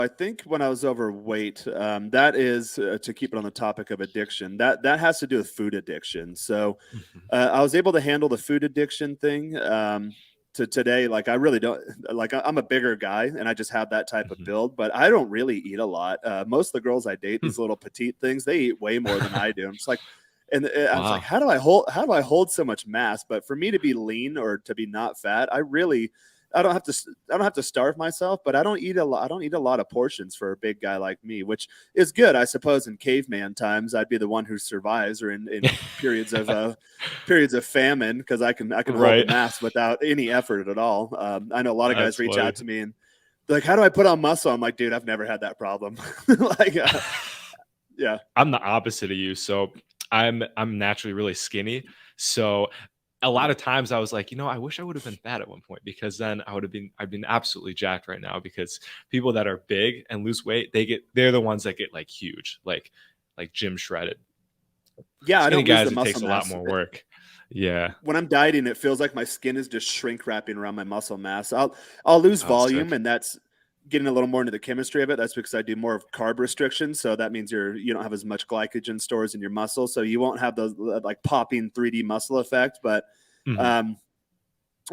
I think when I was overweight, that is to keep it on the topic of addiction. That has to do with food addiction. So Mhm. I was able to handle the food addiction thing. To today, like I really don't like. I'm a bigger guy, and I just have that type of Mhm. build. But I don't really eat a lot. Most of the girls I date, Hmm. these little petite things, they eat way more than I do. I'm just like, and I was like, Wow. how do I hold so much mass? But for me to be lean or to be not fat, I don't have to I don't have to starve myself, but I don't eat a lot. I don't eat a lot of portions for a big guy like me, which is good, I suppose. In caveman times, I'd be the one who survives, or in periods of famine, because I can hold the Right. mass without any effort at all. I know a lot of guys That's reach funny. out to me and they're like, "How do I put on muscle?" I'm like, "Dude, I've never had that problem." like, yeah, I'm the opposite of you. So I'm naturally really skinny. So a lot mm, of times I was like, I wish I would have been fat at one point because then I've been absolutely jacked right now because people that are big and lose weight, they're the ones that get like huge, like gym shredded. yeah. I Skinny don't lose the guys, it muscle takes a lot mass. more work. Yeah. When I'm dieting, it feels like my skin is just shrink wrapping around my muscle mass. I'll lose Oh, volume, sick. and that's getting a little more into the chemistry of it. That's because I do more of carb restriction, so that means you don't have as much glycogen stores in your muscle, so you won't have those like popping 3D muscle effect. Mhm. Um,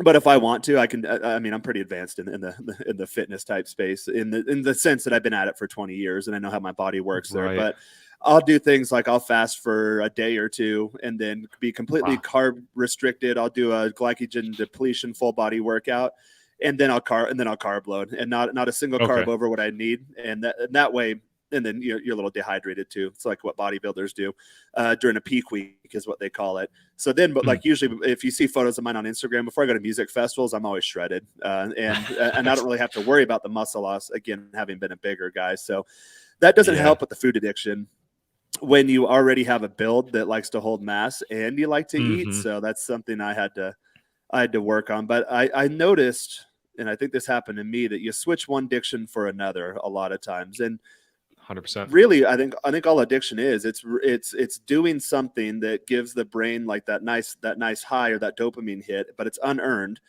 but if I want to, I can. I mean, I'm pretty advanced in the fitness type space in the sense that I've been at it for 20 years and I know how my body works there. Right. But I'll do things like I'll fast for a day or two and then be completely Wow. carb restricted. I'll do a glycogen depletion full body workout, and then I'll carb load, and not a single carb Okay. over what I need, and that way. And then you're a little dehydrated too. It's like what bodybuilders do during a peak week is what they call it. So then, but Mm. like usually, if you see photos of mine on Instagram before I go to music festivals, I'm always shredded, and I don't That's really have to worry about the muscle loss again, having been a bigger guy. So that doesn't yeah. help with the food addiction when you already have a build that likes to hold mass and you like to eat. Mhm. So that's something I had to work on. But I noticed, and I think this happened to me, that you switch one addiction for another a lot of times, and 100%. really I think all addiction is it's doing something that gives the brain like that nice high or that dopamine hit, but it's unearned,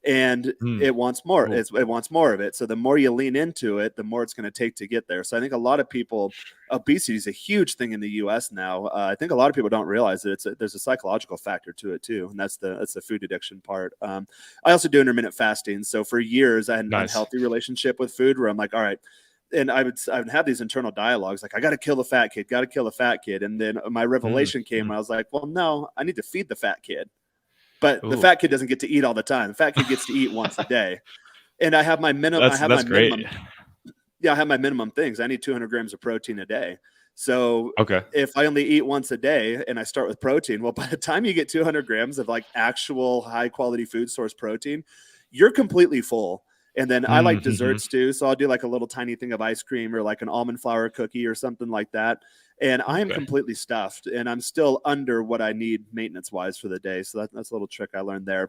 and Mm. it wants more. Ooh. It wants more of it, so the more you lean into it, the more it's going to take to get there. So I think a lot of people, obesity is a huge thing in the US now. I think a lot of people don't realize that there's a psychological factor to it too, and that's the food addiction part. I also do intermittent fasting, so for years I had an Nice. unhealthy relationship with food where I'm like, all right, and I would have these internal dialogues like, I got to kill the fat kid, got to kill the fat kid. And then my Mm. revelation came. Mm. I was like, well, no, I need to feed the fat kid, but the Ooh. fat kid doesn't get to eat all the time. The fat kid gets to eat once a day. And I have my minimum. I have my That's great. minimum. Yeah, I have my minimum things. I need 200 grams of protein a day. So Okay. if I only eat once a day and I start with protein, well, by the time you get 200 grams of like actual high quality food source protein, you're completely full. And then I like Mhm. desserts too. So I'll do like a little tiny thing of ice cream or like an almond flour cookie or something like that. And I am Okay. completely stuffed and I'm still under what I need maintenance wise for the day. So that's a little trick I learned there.